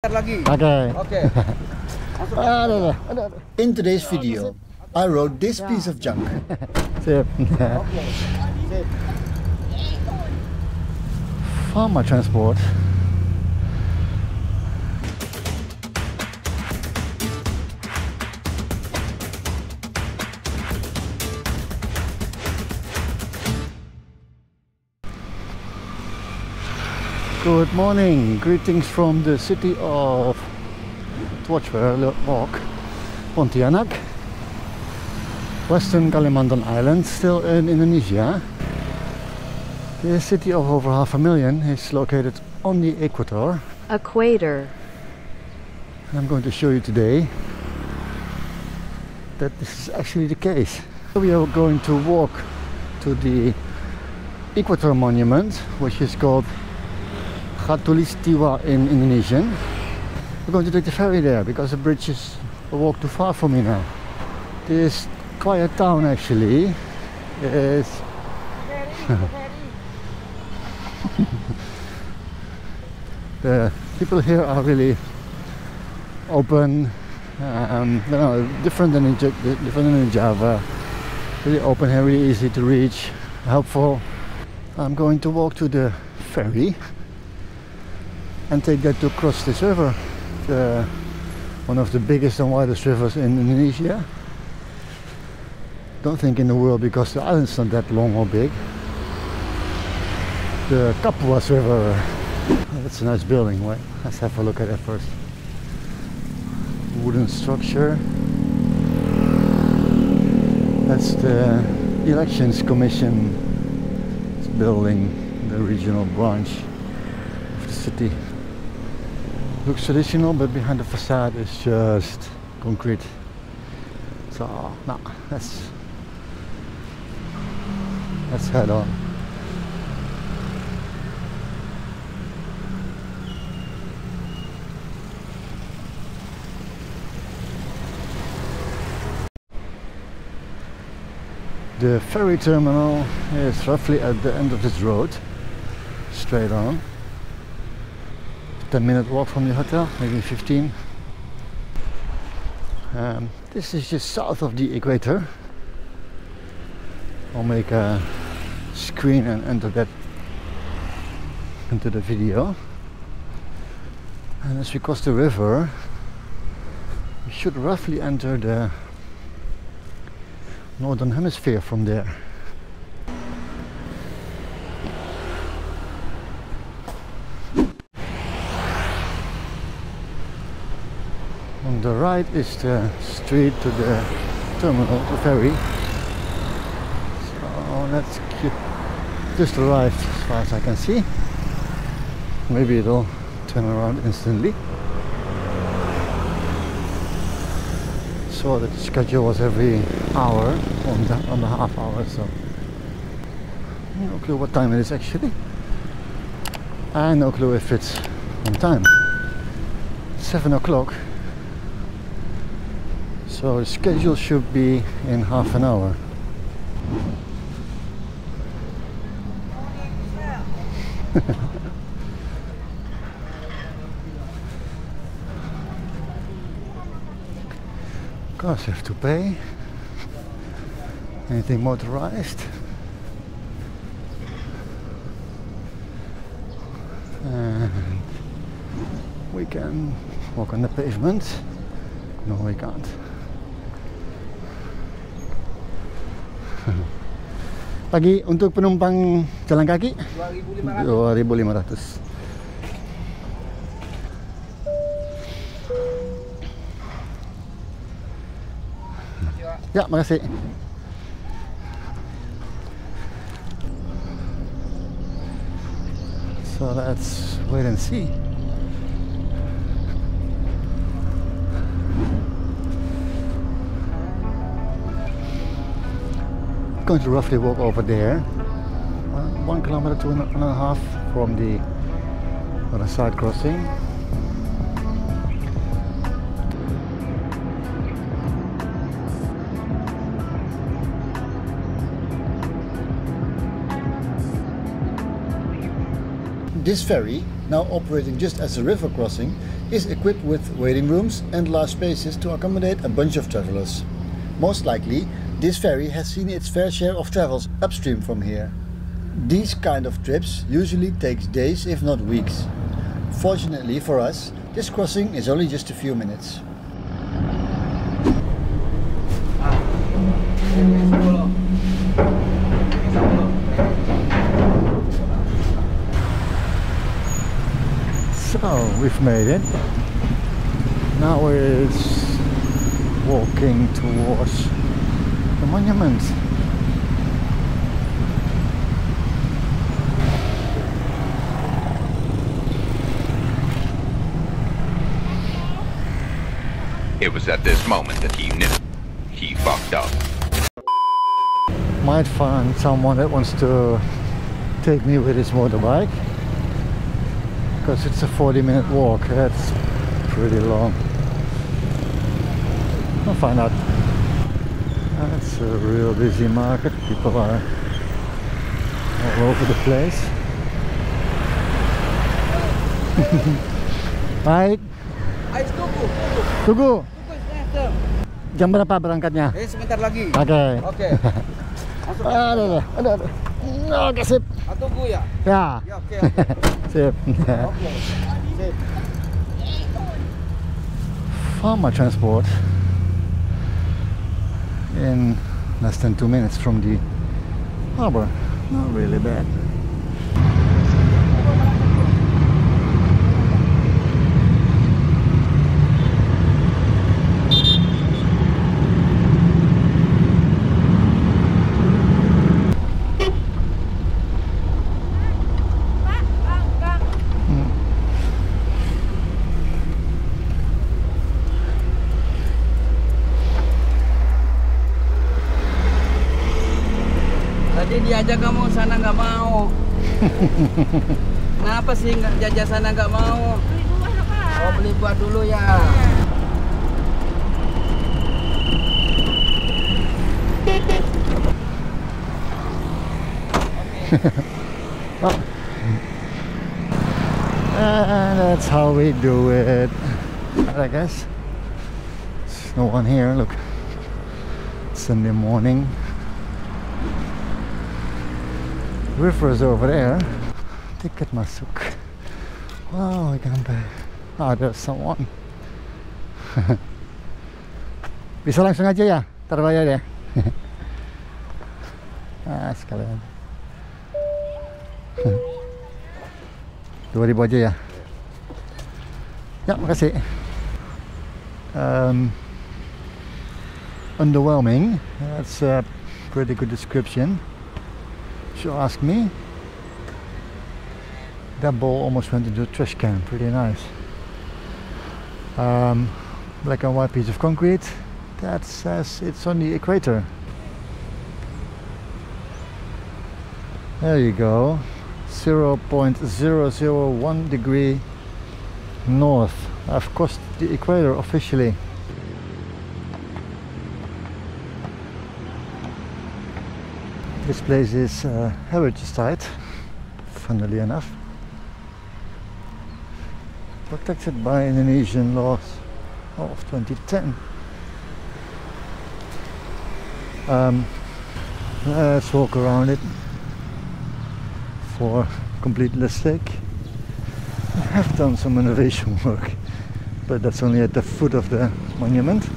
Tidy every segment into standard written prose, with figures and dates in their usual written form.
Okay. In today's video, I rode this piece of junk. Farmer transport. Good morning, greetings from the city of, watch where I walk, Pontianak, Western Kalimantan Island, still in Indonesia. The city of over 500,000 is located on the equator. Equator. I'm going to show you today that this is actually the case. We are going to walk to the Equator Monument, which is called Khatulistiwa in Indonesian. We're going to take the ferry there because the bridge is a walk too far for me now. This quiet town actually is the people here are really open, different than in Java. Really open here, really easy to reach, helpful. I'm going to walk to the ferry and take that to cross this river, one of the biggest and widest rivers in Indonesia. Don't think in the world because the island's not that long or big. The Kapuas River. Oh, that's a nice building. Wait, let's have a look at that first. Wooden structure. That's the Elections Commission building, the regional branch of the city. Looks traditional, but behind the facade is just concrete. So, now let's head on. The ferry terminal is roughly at the end of this road, straight on. 10-minute walk from the hotel, maybe 15. This is just south of the equator. I'll make a screen and enter that into the video. And as we cross the river, we should roughly enter the northern hemisphere from there. On the right is the street to the terminal, the ferry. So that's just arrived as far as I can see. Maybe it'll turn around instantly. So the schedule was every hour, on the half hour, so no clue what time it is actually. And no clue if it's on time. 7 o'clock. So the schedule should be in half an hour. Of course, you have to pay. Anything motorized. And we can walk on the pavement. No, we can't. Pagi untuk penumpang jalan kaki 2.500. Ya, makasih. So let's wait and see. Going to roughly walk over there, 1 kilometer to 1.5 from the other side crossing. This ferry, now operating just as a river crossing, is equipped with waiting rooms and large spaces to accommodate a bunch of travelers. Most likely, this ferry has seen its fair share of travels upstream from here. These kind of trips usually takes days if not weeks. Fortunately for us, this crossing is only just a few minutes. So we've made it. Now it's walking towards the monument. It was at this moment that he knew he fucked up. Might find someone that wants to take me with his motorbike, because it's a 40-minute walk. That's pretty long. I'll find out. That's a real busy market. People are all over the place. Baik. Tunggu. Jam berapa berangkatnya? Sebentar lagi. Oke. Oke. Ada. Oke, sip. Tunggu ya. Ya. Ya, oke. Sip. Oke. Sip. Farmer transport in less than 2 minutes from the harbor. Not really bad. Tadi diajak kamu sana nggak mau. Kenapa sih nggak jajah sana nggak mau? Beli buah dong, Pak. Oh, beli buah dulu ya. Oh. And that's how we do it, I guess. There's no one here. Look, it's Sunday morning. River is over there. Tiket masuk. Wow, we can pay. Oh, there's someone. Bisa langsung aja ya, terbayar ya. Sekalian. 2.000 aja ya. Ya, makasih. Underwhelming. That's a pretty good description. If you ask me. That ball almost went into a trash can. Pretty nice. Black and white piece of concrete. That says it's on the equator. There you go. 0.001 degree north. I've crossed the equator officially. This place is a heritage site, funnily enough, protected by Indonesian laws of 2010. Let's walk around it for completeness sake. I have done some renovation work, but that's only at the foot of the monument.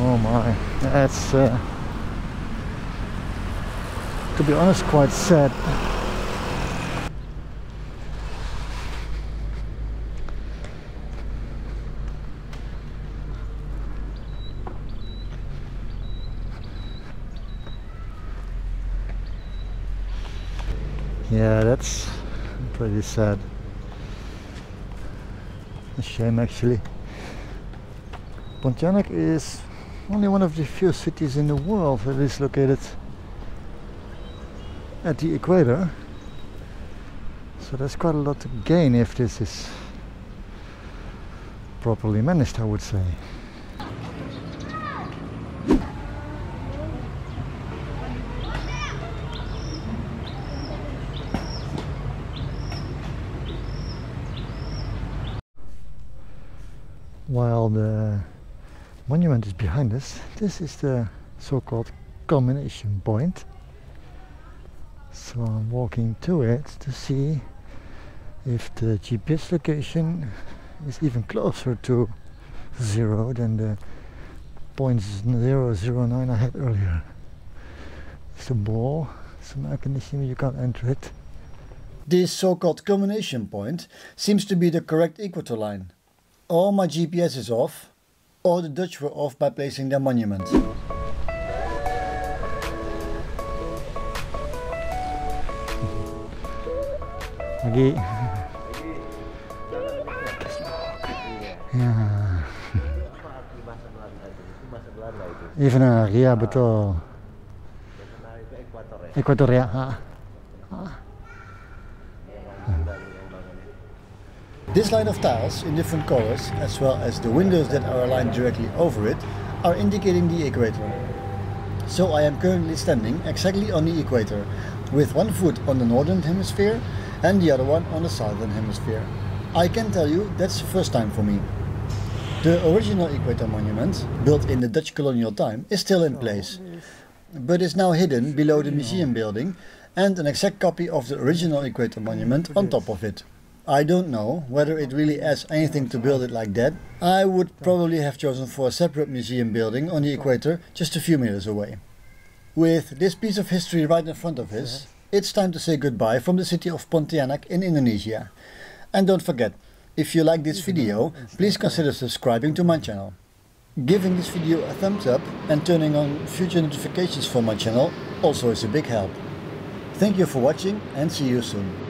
Oh my, that's to be honest quite sad. Yeah, that's pretty sad. A shame actually. Pontianak is only one of the few cities in the world that is located at the equator. So there's quite a lot to gain if this is properly managed, I would say. while the monument is behind us. This is the so-called culmination point. So I'm walking to it to see if the GPS location is even closer to 0 than the 0.009 I had earlier. It's a ball, it's a mechanism, you can't enter it. This so-called culmination point seems to be the correct equator line. Or my GPS is off, or the Dutch were off by placing their monument. Lagi. Ya. Even ya betul. Equatorial. This line of tiles in different colors, as well as the windows that are aligned directly over it, are indicating the equator. So I am currently standing exactly on the equator, with one foot on the northern hemisphere and the other one on the southern hemisphere. I can tell you that's the first time for me. The original Equator Monument, built in the Dutch colonial time, is still in place, but is now hidden below the museum building and an exact copy of the original Equator Monument on top of it. I don't know whether it really adds anything to build it like that. I would probably have chosen for a separate museum building on the equator just a few meters away. With this piece of history right in front of us, it's time to say goodbye from the city of Pontianak in Indonesia. And don't forget, if you like this video, please consider subscribing to my channel. Giving this video a thumbs up and turning on future notifications for my channel also is a big help. Thank you for watching and see you soon.